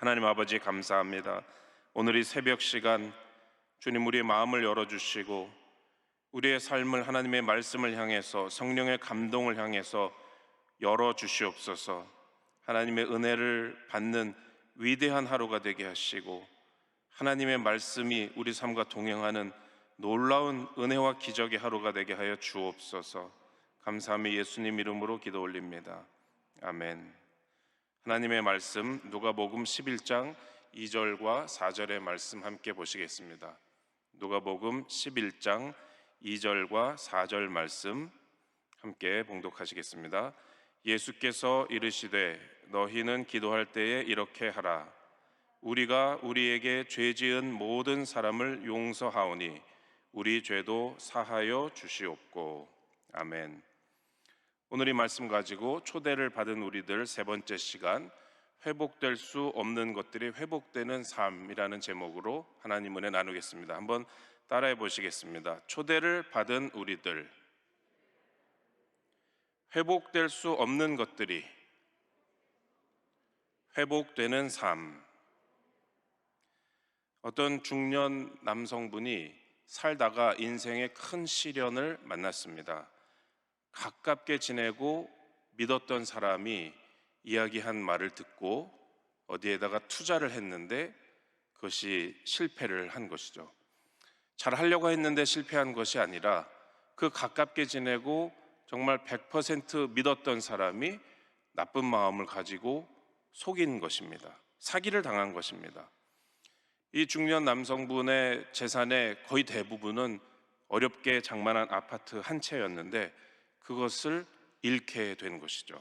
하나님 아버지 감사합니다. 오늘 이 새벽 시간 주님 우리의 마음을 열어주시고 우리의 삶을 하나님의 말씀을 향해서 성령의 감동을 향해서 열어주시옵소서. 하나님의 은혜를 받는 위대한 하루가 되게 하시고 하나님의 말씀이 우리 삶과 동행하는 놀라운 은혜와 기적의 하루가 되게 하여 주옵소서. 감사함이 예수님 이름으로 기도 올립니다. 아멘. 하나님의 말씀 누가복음 11장 2절과 4절의 말씀 함께 보시겠습니다. 누가복음 11장 2절과 4절 말씀 함께 봉독하시겠습니다. 예수께서 이르시되 너희는 기도할 때에 이렇게 하라. 우리가 우리에게 죄 지은 모든 사람을 용서하오니 우리 죄도 사하여 주시옵고. 아멘. 오늘 이 말씀 가지고 초대를 받은 우리들 세 번째 시간, 회복될 수 없는 것들이 회복되는 삶이라는 제목으로 하나님 은혜 나누겠습니다. 한번 따라해 보시겠습니다. 초대를 받은 우리들, 회복될 수 없는 것들이 회복되는 삶. 어떤 중년 남성분이 살다가 인생의 큰 시련을 만났습니다. 가깝게 지내고 믿었던 사람이 이야기한 말을 듣고 어디에다가 투자를 했는데 그것이 실패를 한 것이죠. 잘 하려고 했는데 실패한 것이 아니라 그 가깝게 지내고 정말 100% 믿었던 사람이 나쁜 마음을 가지고 속인 것입니다. 사기를 당한 것입니다. 이 중년 남성분의 재산의 거의 대부분은 어렵게 장만한 아파트 한 채였는데 그것을 잃게 된 것이죠.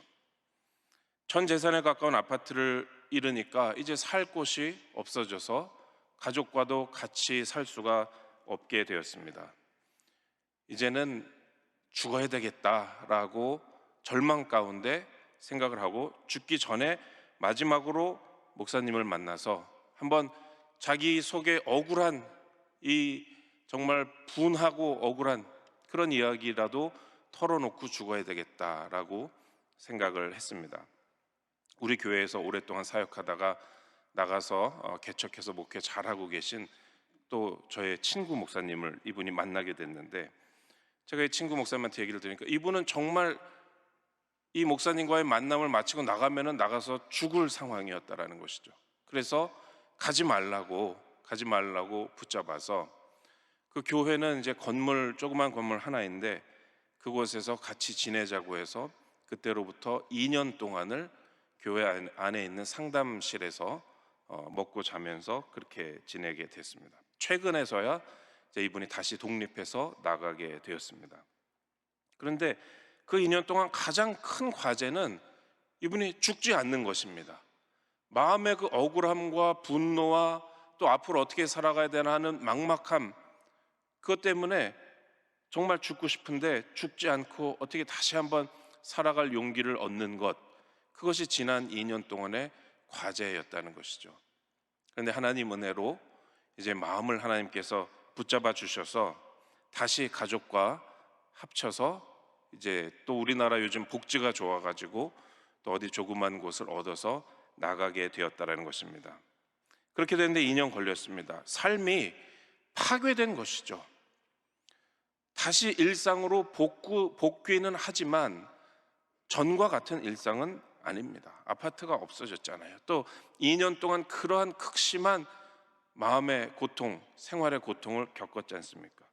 전 재산에 가까운 아파트를 잃으니까 이제 살 곳이 없어져서 가족과도 같이 살 수가 없게 되었습니다. 이제는 죽어야 되겠다라고 절망 가운데 생각을 하고 죽기 전에 마지막으로 목사님을 만나서 한번 자기 속에 억울한 이 정말 분하고 억울한 그런 이야기라도 털어놓고 죽어야 되겠다라고 생각을 했습니다. 우리 교회에서 오랫동안 사역하다가 나가서 개척해서 목회 잘하고 계신 또 저의 친구 목사님을 이분이 만나게 됐는데 제가 이 친구 목사님한테 얘기를 들으니까 이분은 정말 이 목사님과의 만남을 마치고 나가서 죽을 상황이었다라는 것이죠. 그래서 가지 말라고 붙잡아서 그 교회는 이제 조그만 건물 하나인데 그곳에서 같이 지내자고 해서 그때로부터 2년 동안을 교회 안에 있는 상담실에서 먹고 자면서 그렇게 지내게 됐습니다. 최근에서야 이제 이분이 다시 독립해서 나가게 되었습니다. 그런데 그 2년 동안 가장 큰 과제는 이분이 죽지 않는 것입니다. 마음의 그 억울함과 분노와 또 앞으로 어떻게 살아가야 되나 하는 막막함, 그것 때문에 정말 죽고 싶은데 죽지 않고 어떻게 다시 한번 살아갈 용기를 얻는 것, 그것이 지난 2년 동안의 과제였다는 것이죠. 그런데 하나님 은혜로 이제 마음을 하나님께서 붙잡아 주셔서 다시 가족과 합쳐서 이제 또 우리나라 요즘 복지가 좋아가지고 또 어디 조그만 곳을 얻어서 나가게 되었다는 것입니다. 그렇게 됐는데 2년 걸렸습니다. 삶이 파괴된 것이죠. 다시 일상으로 복귀는 하지만 전과 같은 일상은 아닙니다. 아파트가 없어졌잖아요. 또 2년 동안 그러한 극심한 마음의 고통, 생활의 고통을 겪었지 않습니까?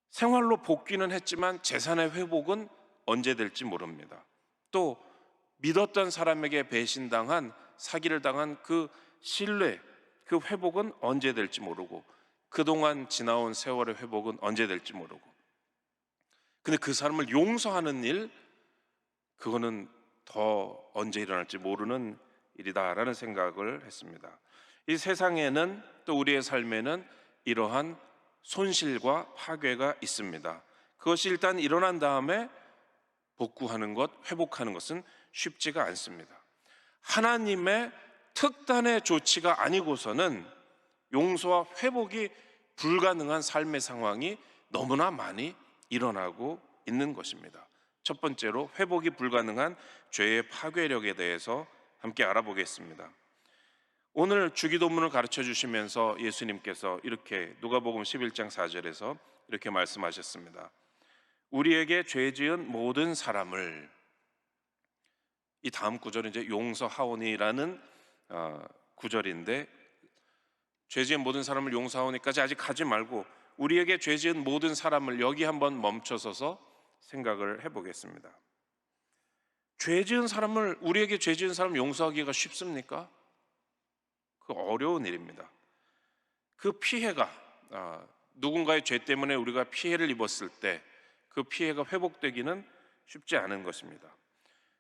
생활로 복귀는 했지만 재산의 회복은 언제 될지 모릅니다. 또 믿었던 사람에게 배신당한, 사기를 당한 그 신뢰, 그 회복은 언제 될지 모르고 그동안 지나온 세월의 회복은 언제 될지 모르고 근데 그 사람을 용서하는 일, 그거는 더 언제 일어날지 모르는 일이다라는 생각을 했습니다. 이 세상에는 또 우리의 삶에는 이러한 손실과 파괴가 있습니다. 그것이 일단 일어난 다음에 복구하는 것, 회복하는 것은 쉽지가 않습니다. 하나님의 특단의 조치가 아니고서는 용서와 회복이 불가능한 삶의 상황이 너무나 많이 일어나고 있는 것입니다. 첫 번째로 회복이 불가능한 죄의 파괴력에 대해서 함께 알아보겠습니다. 오늘 주기도문을 가르쳐 주시면서 예수님께서 이렇게 누가복음 11장 4절에서 이렇게 말씀하셨습니다. 우리에게 죄 지은 모든 사람을, 이 다음 구절은 이제 용서하오니라는 구절인데, 죄 지은 모든 사람을 용서하오니까지 아직 가지 말고 우리에게 죄 지은 모든 사람을, 여기 한번 멈춰서서 생각을 해보겠습니다. 죄 지은 사람을, 우리에게 죄 지은 사람을 용서하기가 쉽습니까? 그 어려운 일입니다. 그 피해가, 누군가의 죄 때문에 우리가 피해를 입었을 때 그 피해가 회복되기는 쉽지 않은 것입니다.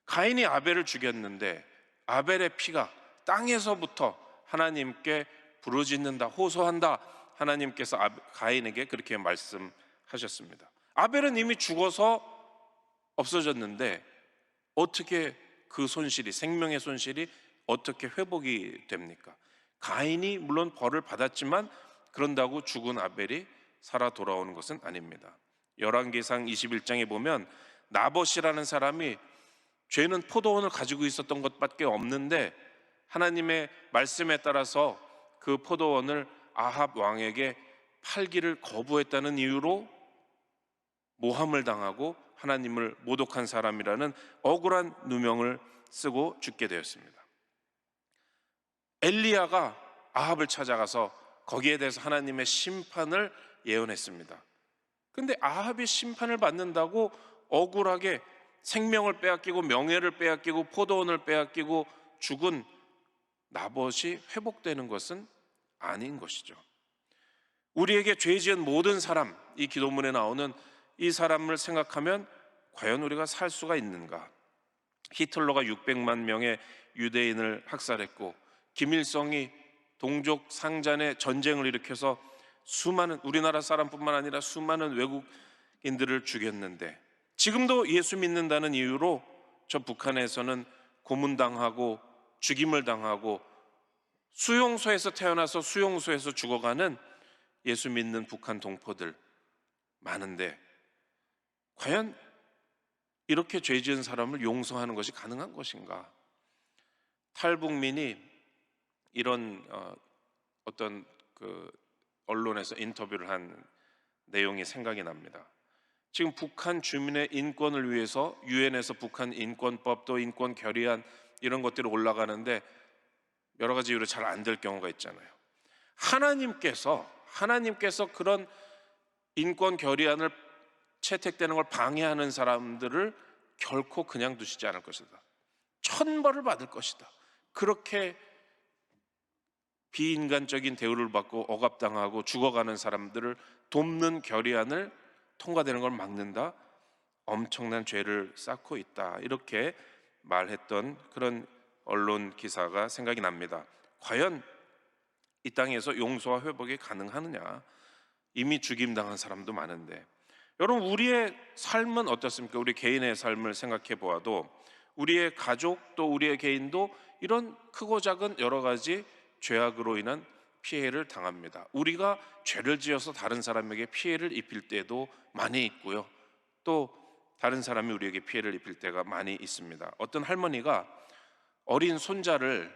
가인이 아벨을 죽였는데 아벨의 피가 땅에서부터 하나님께 부르짖는다, 호소한다. 하나님께서 가인에게 그렇게 말씀하셨습니다. 아벨은 이미 죽어서 없어졌는데 어떻게 그 손실이, 생명의 손실이 어떻게 회복이 됩니까? 가인이 물론 벌을 받았지만 그런다고 죽은 아벨이 살아 돌아오는 것은 아닙니다. 열왕기상 21장에 보면 나봇이라는 사람이 죄는 포도원을 가지고 있었던 것밖에 없는데 하나님의 말씀에 따라서 그 포도원을 아합 왕에게 팔기를 거부했다는 이유로 모함을 당하고 하나님을 모독한 사람이라는 억울한 누명을 쓰고 죽게 되었습니다. 엘리야가 아합을 찾아가서 거기에 대해서 하나님의 심판을 예언했습니다. 근데 아합이 심판을 받는다고 억울하게 생명을 빼앗기고 명예를 빼앗기고 포도원을 빼앗기고 죽은 나봇이 회복되는 것은 아닌 것이죠. 우리에게 죄 지은 모든 사람, 이 기도문에 나오는 이 사람을 생각하면 과연 우리가 살 수가 있는가? 히틀러가 600만 명의 유대인을 학살했고 김일성이 동족 상잔의 전쟁을 일으켜서 수많은, 우리나라 사람뿐만 아니라 수많은 외국인들을 죽였는데 지금도 예수 믿는다는 이유로 저 북한에서는 고문당하고 죽임을 당하고 수용소에서 태어나서 수용소에서 죽어가는 예수 믿는 북한 동포들 많은데 과연 이렇게 죄 지은 사람을 용서하는 것이 가능한 것인가? 탈북민이 이런 어떤 그 언론에서 인터뷰를 한 내용이 생각이 납니다. 지금 북한 주민의 인권을 위해서 유엔에서 북한 인권법, 또 인권 결의안 이런 것들이 올라가는데 여러 가지 이유로 잘 안 될 경우가 있잖아요. 하나님께서 그런 인권 결의안을 채택되는 걸 방해하는 사람들을 결코 그냥 두시지 않을 것이다. 천벌을 받을 것이다. 그렇게 비인간적인 대우를 받고 억압당하고 죽어가는 사람들을 돕는 결의안을 통과되는 걸 막는다. 엄청난 죄를 쌓고 있다. 이렇게 말했던 그런 언론 기사가 생각이 납니다. 과연 이 땅에서 용서와 회복이 가능하느냐? 이미 죽임당한 사람도 많은데, 여러분 우리의 삶은 어떻습니까? 우리 개인의 삶을 생각해 보아도 우리의 가족 또 우리의 개인도 이런 크고 작은 여러 가지 죄악으로 인한 피해를 당합니다. 우리가 죄를 지어서 다른 사람에게 피해를 입힐 때도 많이 있고요. 또 다른 사람이 우리에게 피해를 입힐 때가 많이 있습니다. 어떤 할머니가 어린 손자를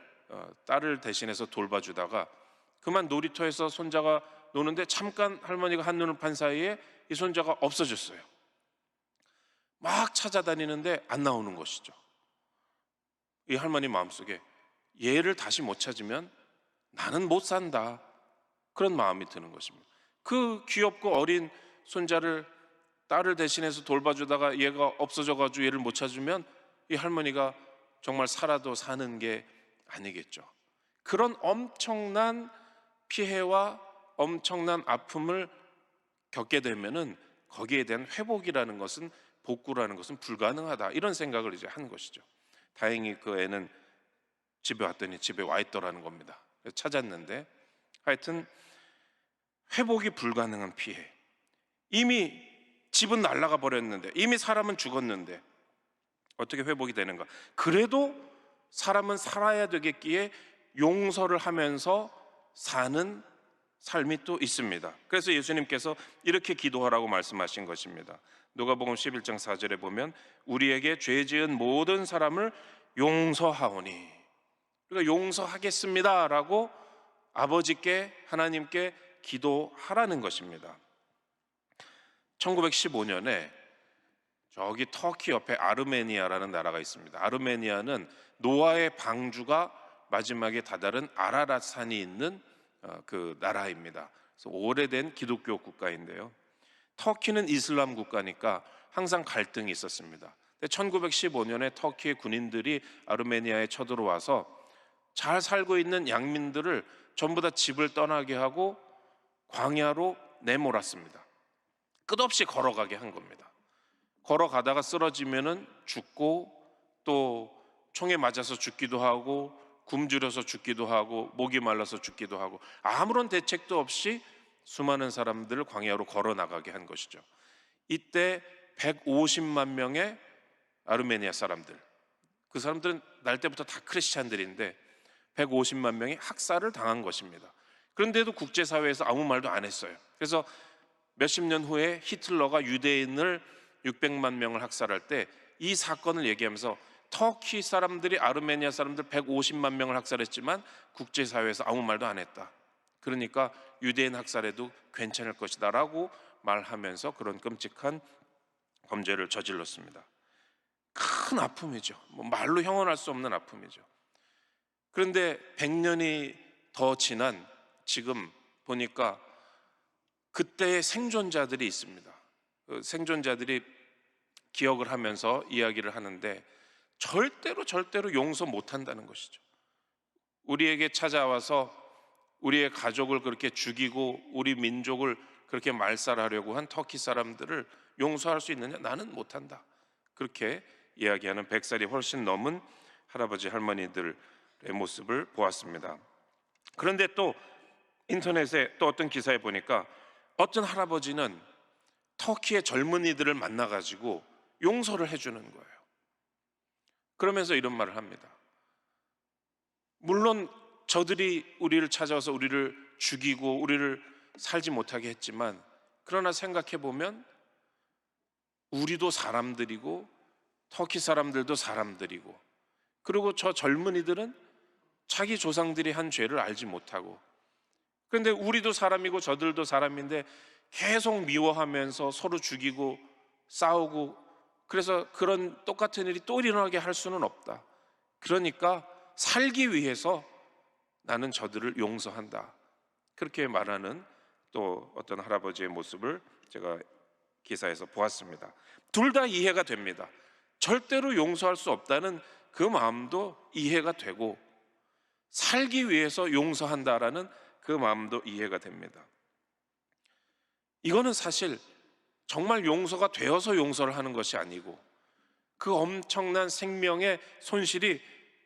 딸을 대신해서 돌봐주다가 그만 놀이터에서 손자가 노는데 잠깐 할머니가 한눈을 판 사이에 이 손자가 없어졌어요. 막 찾아다니는데 안 나오는 것이죠. 이 할머니 마음속에 얘를 다시 못 찾으면 나는 못 산다, 그런 마음이 드는 것입니다. 그 귀엽고 어린 손자를 딸을 대신해서 돌봐주다가 얘가 없어져가지고 얘를 못 찾으면 이 할머니가 정말 살아도 사는 게 아니겠죠. 그런 엄청난 피해와 엄청난 아픔을 겪게 되면은 거기에 대한 회복이라는 것은, 복구라는 것은 불가능하다, 이런 생각을 이제 한 것이죠. 다행히 그 애는 집에 왔더니 집에 와 있더라는 겁니다. 그래서 찾았는데 하여튼 회복이 불가능한 피해, 이미 집은 날아가 버렸는데, 이미 사람은 죽었는데 어떻게 회복이 되는가? 그래도 사람은 살아야 되겠기에 용서를 하면서 사는 삶이 또 있습니다. 그래서 예수님께서 이렇게 기도하라고 말씀하신 것입니다. 누가복음 11장 4절에 보면 우리에게 죄 지은 모든 사람을 용서하오니, 우리가 용서하겠습니다라고 아버지께, 하나님께 기도하라는 것입니다. 1915년에 저기 터키 옆에 아르메니아라는 나라가 있습니다. 아르메니아는 노아의 방주가 마지막에 다다른 아라랏 산이 있는 그 나라입니다. 그래서 오래된 기독교 국가인데요. 터키는 이슬람 국가니까 항상 갈등이 있었습니다. 1915년에 터키의 군인들이 아르메니아에 쳐들어와서 잘 살고 있는 양민들을 전부 다 집을 떠나게 하고 광야로 내몰았습니다. 끝없이 걸어가게 한 겁니다. 걸어가다가 쓰러지면은 죽고, 또 총에 맞아서 죽기도 하고, 굶주려서 죽기도 하고, 목이 말라서 죽기도 하고, 아무런 대책도 없이 수많은 사람들을 광야로 걸어 나가게 한 것이죠. 이때 150만 명의 아르메니아 사람들, 그 사람들은 날 때부터 다 크리스찬들인데 150만 명이 학살을 당한 것입니다. 그런데도 국제사회에서 아무 말도 안 했어요. 그래서 몇십 년 후에 히틀러가 유대인을 600만 명을 학살할 때 이 사건을 얘기하면서 터키 사람들이 아르메니아 사람들 150만 명을 학살했지만 국제사회에서 아무 말도 안 했다. 그러니까 유대인 학살해도 괜찮을 것이다 라고 말하면서 그런 끔찍한 범죄를 저질렀습니다. 큰 아픔이죠. 말로 형언할 수 없는 아픔이죠. 그런데 100년이 더 지난 지금 보니까 그때의 생존자들이 있습니다. 그 생존자들이 기억을 하면서 이야기를 하는데 절대로 용서 못한다는 것이죠. 우리에게 찾아와서 우리의 가족을 그렇게 죽이고 우리 민족을 그렇게 말살하려고 한 터키 사람들을 용서할 수 있느냐? 나는 못한다. 그렇게 이야기하는 100살이 훨씬 넘은 할아버지 할머니들의 모습을 보았습니다. 그런데 또 인터넷에 또 어떤 기사에 보니까 어떤 할아버지는 터키의 젊은이들을 만나가지고 용서를 해주는 거예요. 그러면서 이런 말을 합니다. 물론 저들이 우리를 찾아와서 우리를 죽이고 우리를 살지 못하게 했지만, 그러나 생각해보면 우리도 사람들이고 터키 사람들도 사람들이고, 그리고 저 젊은이들은 자기 조상들이 한 죄를 알지 못하고, 그런데 우리도 사람이고 저들도 사람인데 계속 미워하면서 서로 죽이고 싸우고, 그래서 그런 똑같은 일이 또 일어나게 할 수는 없다. 그러니까 살기 위해서 나는 저들을 용서한다. 그렇게 말하는 또 어떤 할아버지의 모습을 제가 기사에서 보았습니다. 둘 다 이해가 됩니다. 절대로 용서할 수 없다는 그 마음도 이해가 되고, 살기 위해서 용서한다라는 그 마음도 이해가 됩니다. 이거는 사실 정말 용서가 되어서 용서를 하는 것이 아니고, 그 엄청난 생명의 손실이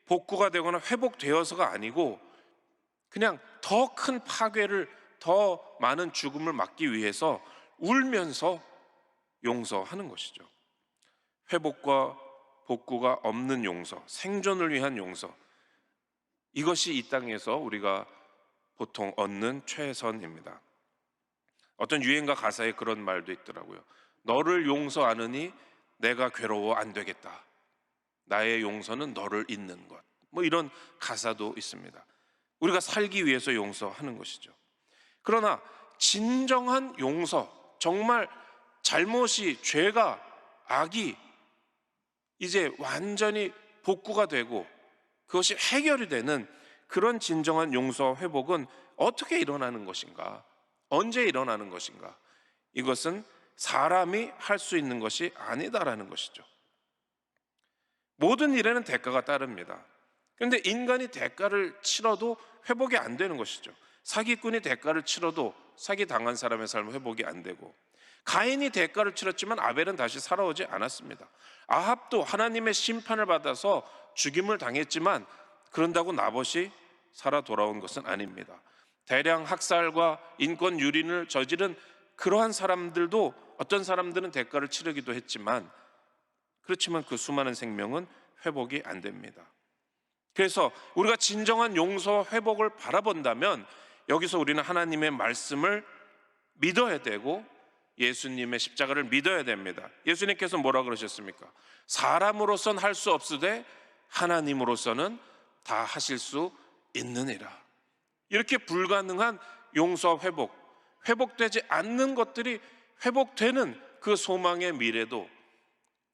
복구가 되거나 회복되어서가 아니고, 그냥 더 큰 파괴를, 더 많은 죽음을 막기 위해서 울면서 용서하는 것이죠. 회복과 복구가 없는 용서, 생존을 위한 용서, 이것이 이 땅에서 우리가 보통 얻는 최선입니다. 어떤 유행가 가사에 그런 말도 있더라고요. 너를 용서 안으니 내가 괴로워 안 되겠다. 나의 용서는 너를 잇는 것. 이런 가사도 있습니다. 우리가 살기 위해서 용서하는 것이죠. 그러나 진정한 용서, 정말 잘못이, 죄가, 악이 이제 완전히 복구가 되고 그것이 해결이 되는 그런 진정한 용서와 회복은 어떻게 일어나는 것인가? 언제 일어나는 것인가? 이것은 사람이 할 수 있는 것이 아니다라는 것이죠. 모든 일에는 대가가 따릅니다. 그런데 인간이 대가를 치러도 회복이 안 되는 것이죠. 사기꾼이 대가를 치러도 사기 당한 사람의 삶은 회복이 안 되고, 가인이 대가를 치렀지만 아벨은 다시 살아오지 않았습니다. 아합도 하나님의 심판을 받아서 죽임을 당했지만 그런다고 나봇이 살아 돌아온 것은 아닙니다. 대량 학살과 인권 유린을 저지른 그러한 사람들도 어떤 사람들은 대가를 치르기도 했지만, 그렇지만 그 수많은 생명은 회복이 안 됩니다. 그래서 우리가 진정한 용서 회복을 바라본다면 여기서 우리는 하나님의 말씀을 믿어야 되고 예수님의 십자가를 믿어야 됩니다. 예수님께서 뭐라 그러셨습니까? 사람으로서는 할 수 없으되 하나님으로서는 다 하실 수 있느니라. 이렇게 불가능한 용서와 회복되지 않는 것들이 회복되는 그 소망의 미래도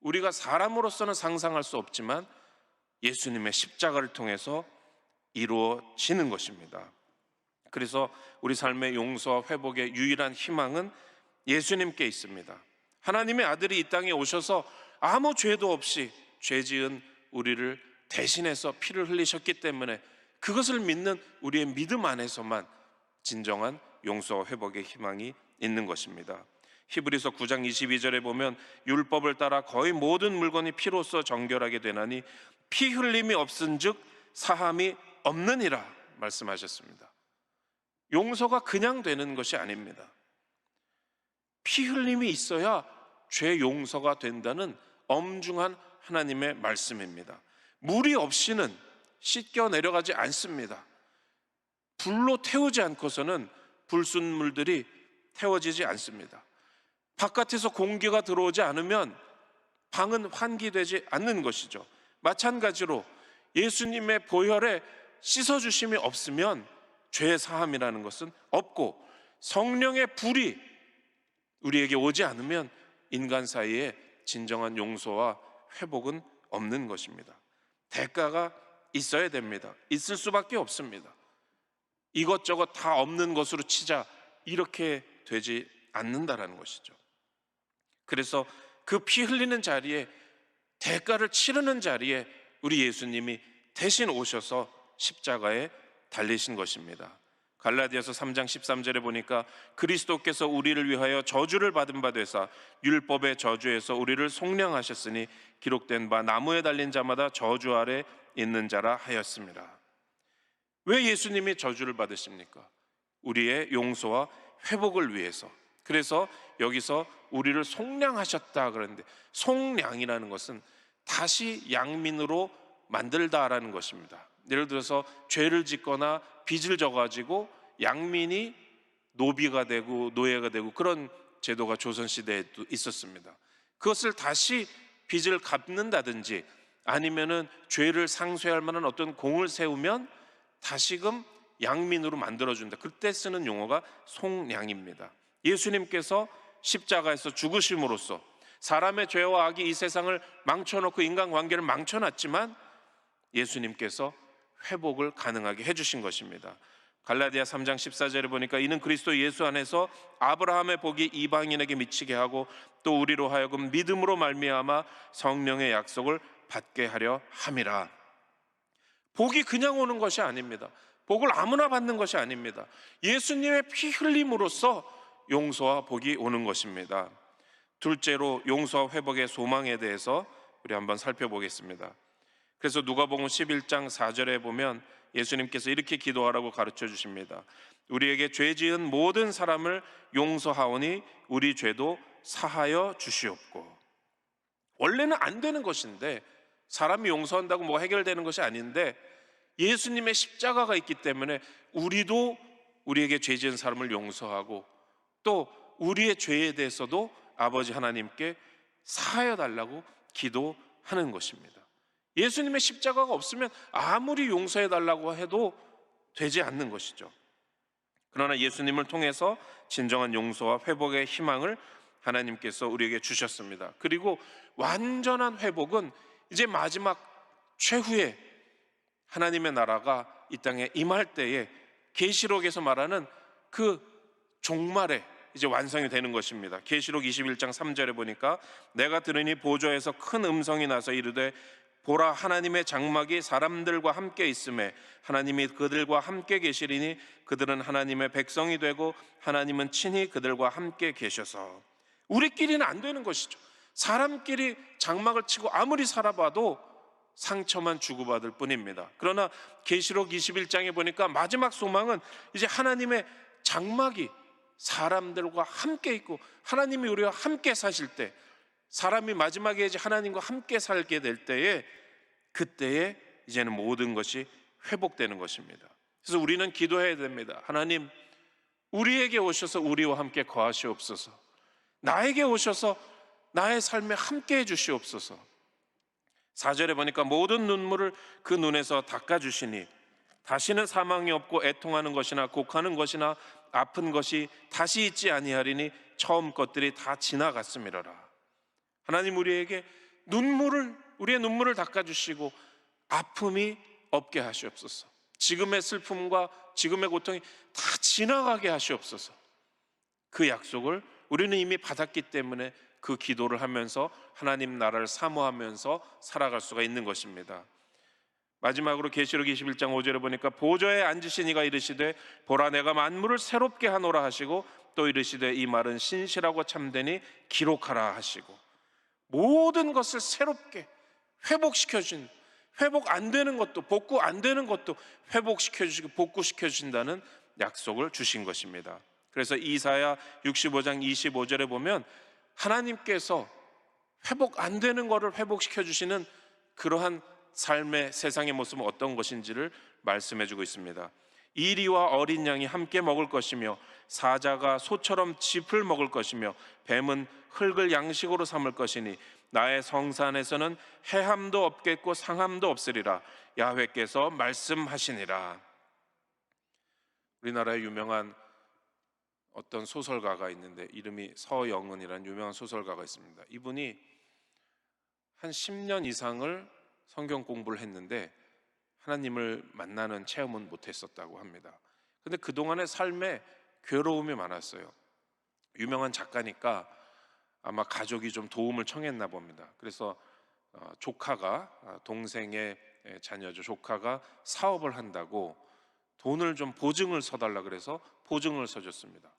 우리가 사람으로서는 상상할 수 없지만 예수님의 십자가를 통해서 이루어지는 것입니다. 그래서 우리 삶의 용서와 회복의 유일한 희망은 예수님께 있습니다. 하나님의 아들이 이 땅에 오셔서 아무 죄도 없이 죄 지은 우리를 대신해서 피를 흘리셨기 때문에 그것을 믿는 우리의 믿음 안에서만 진정한 용서와 회복의 희망이 있는 것입니다. 히브리서 9장 22절에 보면 율법을 따라 거의 모든 물건이 피로써 정결하게 되나니 피 흘림이 없은즉 사함이 없느니라 말씀하셨습니다. 용서가 그냥 되는 것이 아닙니다. 피 흘림이 있어야 죄 용서가 된다는 엄중한 하나님의 말씀입니다. 물이 없이는 씻겨 내려가지 않습니다. 불로 태우지 않고서는 불순물들이 태워지지 않습니다. 바깥에서 공기가 들어오지 않으면 방은 환기되지 않는 것이죠. 마찬가지로 예수님의 보혈에 씻어주심이 없으면 죄 사함이라는 것은 없고, 성령의 불이 우리에게 오지 않으면 인간 사이에 진정한 용서와 회복은 없는 것입니다. 대가가 있어야 됩니다. 있을 수밖에 없습니다. 이것저것 다 없는 것으로 치자, 이렇게 되지 않는다라는 것이죠. 그래서 그 피 흘리는 자리에, 대가를 치르는 자리에 우리 예수님이 대신 오셔서 십자가에 달리신 것입니다. 갈라디아서 3장 13절에 보니까 그리스도께서 우리를 위하여 저주를 받은 바 되사 율법의 저주에서 우리를 속량하셨으니 기록된 바 나무에 달린 자마다 저주 아래 있는 자라 하였습니다. 왜 예수님이 저주를 받으십니까? 우리의 용서와 회복을 위해서. 그래서 여기서 우리를 속량하셨다 그러는데, 속량이라는 것은 다시 양민으로 만들다라는 것입니다. 예를 들어서 죄를 짓거나 빚을 져가지고 양민이 노비가 되고 노예가 되고 그런 제도가 조선시대에도 있었습니다. 그것을 다시 빚을 갚는다든지 아니면은 죄를 상쇄할 만한 어떤 공을 세우면 다시금 양민으로 만들어준다. 그때 쓰는 용어가 속량입니다. 예수님께서 십자가에서 죽으심으로써 사람의 죄와 악이 이 세상을 망쳐놓고 인간관계를 망쳐놨지만 예수님께서 회복을 가능하게 해주신 것입니다. 갈라디아 3장 14절에 보니까 이는 그리스도 예수 안에서 아브라함의 복이 이방인에게 미치게 하고 또 우리로 하여금 믿음으로 말미암아 성령의 약속을 받게 하려 함이라. 복이 그냥 오는 것이 아닙니다. 복을 아무나 받는 것이 아닙니다. 예수님의 피 흘림으로써 용서와 복이 오는 것입니다. 둘째로 용서와 회복의 소망에 대해서 우리 한번 살펴보겠습니다. 그래서 누가복음 11장 4절에 보면 예수님께서 이렇게 기도하라고 가르쳐 주십니다. 우리에게 죄 지은 모든 사람을 용서하오니 우리 죄도 사하여 주시옵고. 원래는 안 되는 것인데, 사람이 용서한다고 뭐가 해결되는 것이 아닌데 예수님의 십자가가 있기 때문에 우리도 우리에게 죄 지은 사람을 용서하고 또 우리의 죄에 대해서도 아버지 하나님께 사하여 달라고 기도하는 것입니다. 예수님의 십자가가 없으면 아무리 용서해 달라고 해도 되지 않는 것이죠. 그러나 예수님을 통해서 진정한 용서와 회복의 희망을 하나님께서 우리에게 주셨습니다. 그리고 완전한 회복은 이제 마지막 최후의 하나님의 나라가 이 땅에 임할 때에 계시록에서 말하는 그 종말에 이제 완성이 되는 것입니다. 계시록 21장 3절에 보니까 내가 들으니 보좌에서 큰 음성이 나서 이르되 보라, 하나님의 장막이 사람들과 함께 있음에 하나님이 그들과 함께 계시리니 그들은 하나님의 백성이 되고 하나님은 친히 그들과 함께 계셔서. 우리끼리는 안 되는 것이죠. 사람끼리 장막을 치고 아무리 살아봐도 상처만 주고받을 뿐입니다. 그러나 계시록 21장에 보니까 마지막 소망은 이제 하나님의 장막이 사람들과 함께 있고 하나님이 우리와 함께 사실 때, 사람이 마지막에 이제 하나님과 함께 살게 될 때에, 그때에 이제는 모든 것이 회복되는 것입니다. 그래서 우리는 기도해야 됩니다. 하나님, 우리에게 오셔서 우리와 함께 거하시옵소서. 나에게 오셔서 나의 삶에 함께 해 주시옵소서. 4절에 보니까 모든 눈물을 그 눈에서 닦아주시니 다시는 사망이 없고 애통하는 것이나 곡하는 것이나 아픈 것이 다시 있지 아니하리니 처음 것들이 다 지나갔음이로라. 하나님 우리에게 우리의 눈물을 닦아주시고 아픔이 없게 하시옵소서. 지금의 슬픔과 지금의 고통이 다 지나가게 하시옵소서. 그 약속을 우리는 이미 받았기 때문에 그 기도를 하면서 하나님 나라를 사모하면서 살아갈 수가 있는 것입니다. 마지막으로 계시록 21장 5절에 보니까 보좌에 앉으신 이가 이르시되 보라 내가 만물을 새롭게 하노라 하시고 또 이르시되 이 말은 신실하고 참되니 기록하라 하시고, 모든 것을 새롭게 회복시켜 주신, 회복 안 되는 것도 복구 안 되는 것도 회복시켜 주시고 복구시켜 주신다는 약속을 주신 것입니다. 그래서 이사야 65장 25절에 보면 하나님께서 회복 안 되는 것을 회복시켜 주시는 그러한 삶의 세상의 모습은 어떤 것인지를 말씀해 주고 있습니다. 이리와 어린 양이 함께 먹을 것이며 사자가 소처럼 짚을 먹을 것이며 뱀은 흙을 양식으로 삼을 것이니 나의 성산에서는 해함도 없겠고 상함도 없으리라. 야훼께서 말씀하시니라. 우리나라의 유명한 어떤 소설가가 있는데 이름이 서영은이라는 유명한 소설가가 있습니다. 이분이 한 10년 이상을 성경 공부를 했는데 하나님을 만나는 체험은 못했었다고 합니다. 근데 그동안의 삶에 괴로움이 많았어요. 유명한 작가니까 아마 가족이 좀 도움을 청했나 봅니다. 그래서 조카가, 동생의 자녀죠, 조카가 사업을 한다고 돈을 좀 보증을 서달라 그래서 보증을 서줬습니다.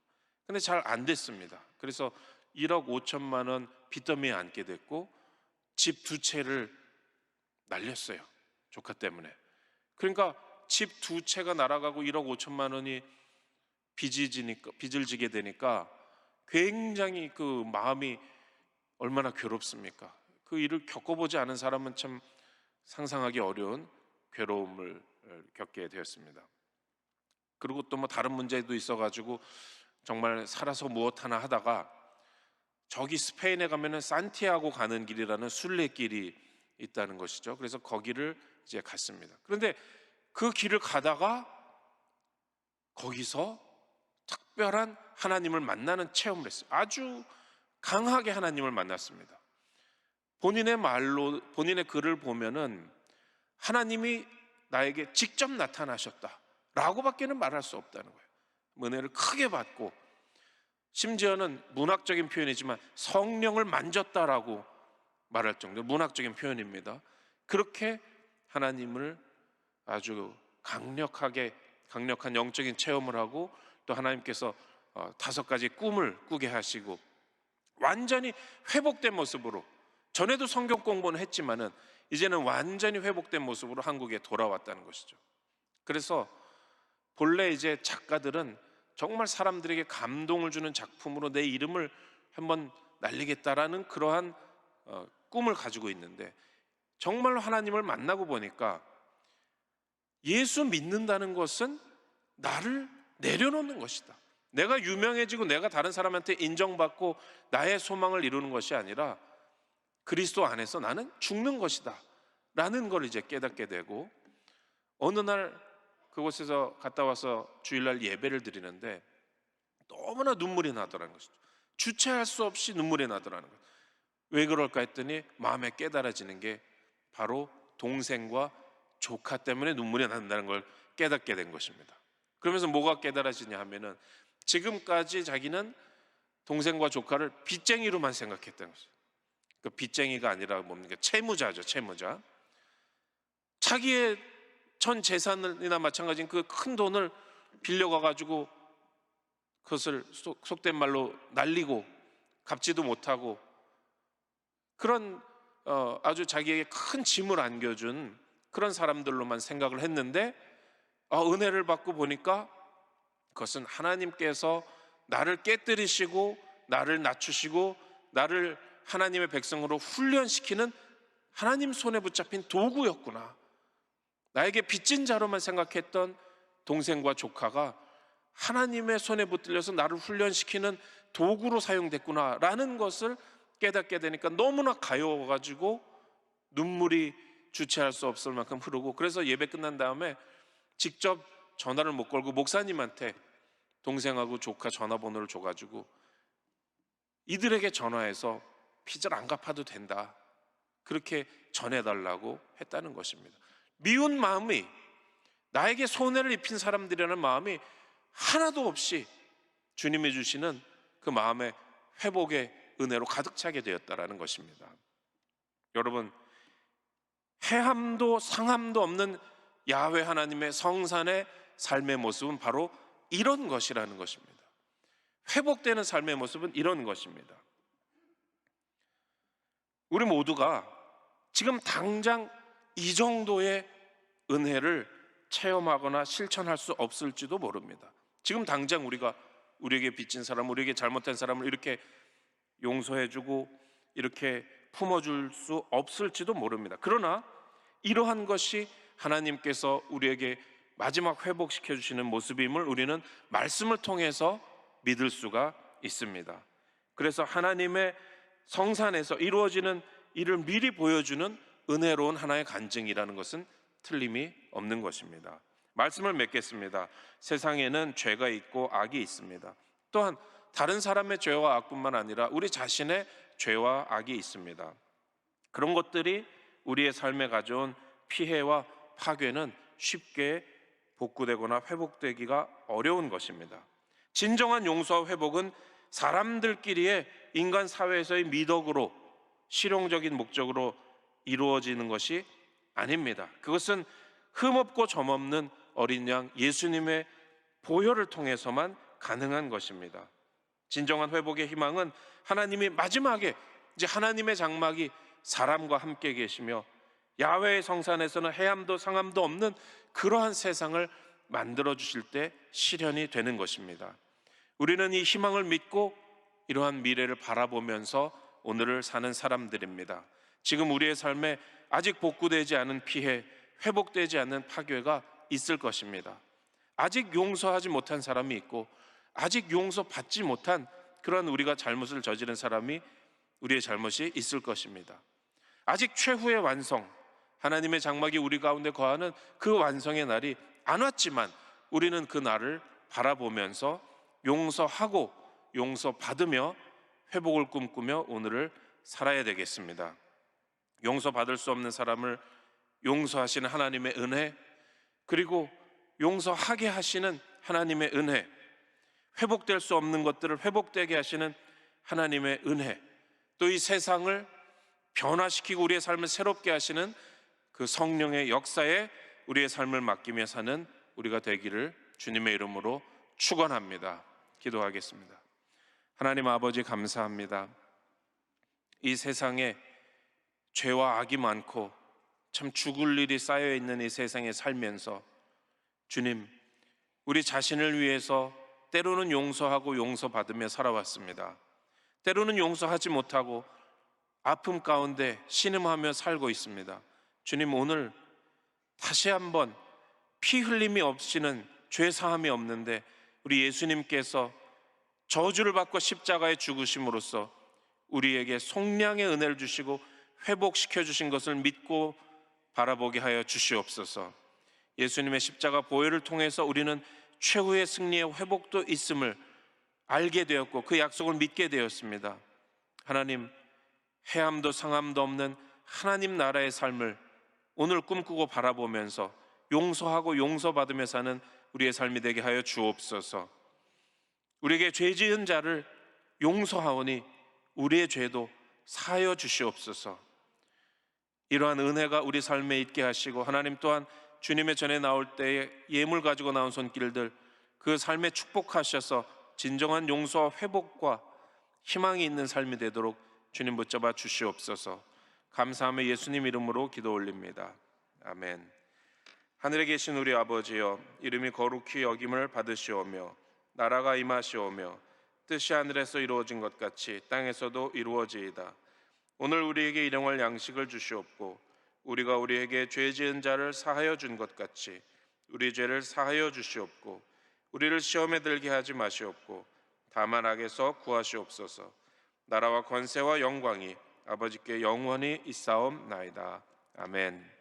근데 잘 안 됐습니다. 그래서 1억 5천만 원 빚더미에 앉게 됐고 집 2채를 날렸어요, 조카 때문에. 그러니까 집 2채가 날아가고 1억 5천만 원이 빚을 지게 되니까 굉장히 그 마음이 얼마나 괴롭습니까? 그 일을 겪어보지 않은 사람은 참 상상하기 어려운 괴로움을 겪게 되었습니다. 그리고 또 뭐 다른 문제도 있어가지고 정말 살아서 무엇 하나 하다가 저기 스페인에 가면은 산티아고 가는 길이라는 순례길이 있다는 것이죠. 그래서 거기를 이제 갔습니다. 그런데 그 길을 가다가 거기서 특별한 하나님을 만나는 체험을 했어요. 아주 강하게 하나님을 만났습니다. 본인의 말로, 본인의 글을 보면은 하나님이 나에게 직접 나타나셨다라고 밖에는 말할 수 없다는 거예요. 은혜를 크게 받고, 심지어는 문학적인 표현이지만 성령을 만졌다라고 말할 정도로 문학적인 표현입니다. 그렇게 하나님을 아주 강력한 영적인 체험을 하고, 또 하나님께서 5가지 꿈을 꾸게 하시고 완전히 회복된 모습으로, 전에도 성경 공부는 했지만은 이제는 완전히 회복된 모습으로 한국에 돌아왔다는 것이죠. 그래서 본래 이제 작가들은 정말 사람들에게 감동을 주는 작품으로 내 이름을 한번 날리겠다라는 그러한 꿈을 가지고 있는데, 정말로 하나님을 만나고 보니까 예수 믿는다는 것은 나를 내려놓는 것이다. 내가 유명해지고 내가 다른 사람한테 인정받고 나의 소망을 이루는 것이 아니라 그리스도 안에서 나는 죽는 것이다 라는 걸 이제 깨닫게 되고, 어느 날 그곳에서 갔다 와서 주일날 예배를 드리는데 너무나 눈물이 나더라는 것이죠. 주체할 수 없이 눈물이 나더라는 거예요. 왜 그럴까 했더니 마음에 깨달아지는 게 바로 동생과 조카 때문에 눈물이 난다는 걸 깨닫게 된 것입니다. 그러면서 뭐가 깨달아지냐 하면은 지금까지 자기는 동생과 조카를 빚쟁이로만 생각했다는 것이죠. 그 빚쟁이가 아니라 뭡니까? 채무자죠, 채무자. 자기의 전 재산이나 마찬가지인 그 큰 돈을 빌려가 가지고 그것을 속된 말로 날리고 갚지도 못하고 그런 아주 자기에게 큰 짐을 안겨준 그런 사람들로만 생각을 했는데, 은혜를 받고 보니까 그것은 하나님께서 나를 깨뜨리시고 나를 낮추시고 나를 하나님의 백성으로 훈련시키는 하나님 손에 붙잡힌 도구였구나. 나에게 빚진 자로만 생각했던 동생과 조카가 하나님의 손에 붙들려서 나를 훈련시키는 도구로 사용됐구나 라는 것을 깨닫게 되니까 너무나 가여워가지고 눈물이 주체할 수 없을 만큼 흐르고, 그래서 예배 끝난 다음에 직접 전화를 못 걸고 목사님한테 동생하고 조카 전화번호를 줘가지고 이들에게 전화해서 빚을 안 갚아도 된다, 그렇게 전해달라고 했다는 것입니다. 미운 마음이, 나에게 손해를 입힌 사람들이라는 마음이 하나도 없이 주님이 주시는 그 마음의 회복의 은혜로 가득 차게 되었다라는 것입니다. 여러분, 해함도 상함도 없는 야훼 하나님의 성산의 삶의 모습은 바로 이런 것이라는 것입니다. 회복되는 삶의 모습은 이런 것입니다. 우리 모두가 지금 당장 이 정도의 은혜를 체험하거나 실천할 수 없을지도 모릅니다. 지금 당장 우리가 우리에게 빚진 사람, 우리에게 잘못된 사람을 이렇게 용서해주고 이렇게 품어줄 수 없을지도 모릅니다. 그러나 이러한 것이 하나님께서 우리에게 마지막 회복시켜 주시는 모습임을 우리는 말씀을 통해서 믿을 수가 있습니다. 그래서 하나님의 성산에서 이루어지는 일을 미리 보여주는 은혜로운 하나의 간증이라는 것은 틀림이 없는 것입니다. 말씀을 맺겠습니다. 세상에는 죄가 있고 악이 있습니다. 또한 다른 사람의 죄와 악뿐만 아니라 우리 자신의 죄와 악이 있습니다. 그런 것들이 우리의 삶에 가져온 피해와 파괴는 쉽게 복구되거나 회복되기가 어려운 것입니다. 진정한 용서와 회복은 사람들끼리의 인간 사회에서의 미덕으로, 실용적인 목적으로 이루어지는 것이 아닙니다. 그것은 흠없고 점없는 어린 양 예수님의 보혈을 통해서만 가능한 것입니다. 진정한 회복의 희망은 하나님이 마지막에 이제 하나님의 장막이 사람과 함께 계시며 야훼의 성산에서는 해함도 상함도 없는 그러한 세상을 만들어 주실 때 실현이 되는 것입니다. 우리는 이 희망을 믿고 이러한 미래를 바라보면서 오늘을 사는 사람들입니다. 지금 우리의 삶에 아직 복구되지 않은 피해, 회복되지 않는 파괴가 있을 것입니다. 아직 용서하지 못한 사람이 있고 아직 용서받지 못한 그런 우리가 잘못을 저지른 사람이, 우리의 잘못이 있을 것입니다. 아직 최후의 완성, 하나님의 장막이 우리 가운데 거하는 그 완성의 날이 안 왔지만 우리는 그 날을 바라보면서 용서하고 용서받으며 회복을 꿈꾸며 오늘을 살아야 되겠습니다. 용서받을 수 없는 사람을 용서하시는 하나님의 은혜, 그리고 용서하게 하시는 하나님의 은혜, 회복될 수 없는 것들을 회복되게 하시는 하나님의 은혜, 또 이 세상을 변화시키고 우리의 삶을 새롭게 하시는 그 성령의 역사에 우리의 삶을 맡기며 사는 우리가 되기를 주님의 이름으로 축원합니다. 기도하겠습니다. 하나님 아버지, 감사합니다. 이 세상에 죄와 악이 많고 참 죽을 일이 쌓여 있는 이 세상에 살면서 주님, 우리 자신을 위해서 때로는 용서하고 용서받으며 살아왔습니다. 때로는 용서하지 못하고 아픔 가운데 신음하며 살고 있습니다. 주님, 오늘 다시 한번 피 흘림이 없이는 죄 사함이 없는데 우리 예수님께서 저주를 받고 십자가에 죽으심으로써 우리에게 속량의 은혜를 주시고 회복시켜 주신 것을 믿고 바라보게 하여 주시옵소서. 예수님의 십자가 보혈을 통해서 우리는 최후의 승리의 회복도 있음을 알게 되었고 그 약속을 믿게 되었습니다. 하나님, 해함도 상함도 없는 하나님 나라의 삶을 오늘 꿈꾸고 바라보면서 용서하고 용서받으며 사는 우리의 삶이 되게 하여 주옵소서. 우리에게 죄 지은 자를 용서하오니 우리의 죄도 사하여 주시옵소서. 이러한 은혜가 우리 삶에 있게 하시고, 하나님 또한 주님의 전에 나올 때에 예물 가지고 나온 손길들, 그 삶에 축복하셔서 진정한 용서와 회복과 희망이 있는 삶이 되도록 주님 붙잡아 주시옵소서. 감사하며 예수님 이름으로 기도 올립니다. 아멘. 하늘에 계신 우리 아버지여, 이름이 거룩히 여김을 받으시오며 나라가 임하시오며 뜻이 하늘에서 이루어진 것 같이 땅에서도 이루어지이다. 오늘 우리에게 일용할 양식을 주시옵고 우리가 우리에게 죄 지은 자를 사하여 준 것 같이 우리 죄를 사하여 주시옵고 우리를 시험에 들게 하지 마시옵고 다만 악에서 구하시옵소서. 나라와 권세와 영광이 아버지께 영원히 있사옵나이다. 아멘.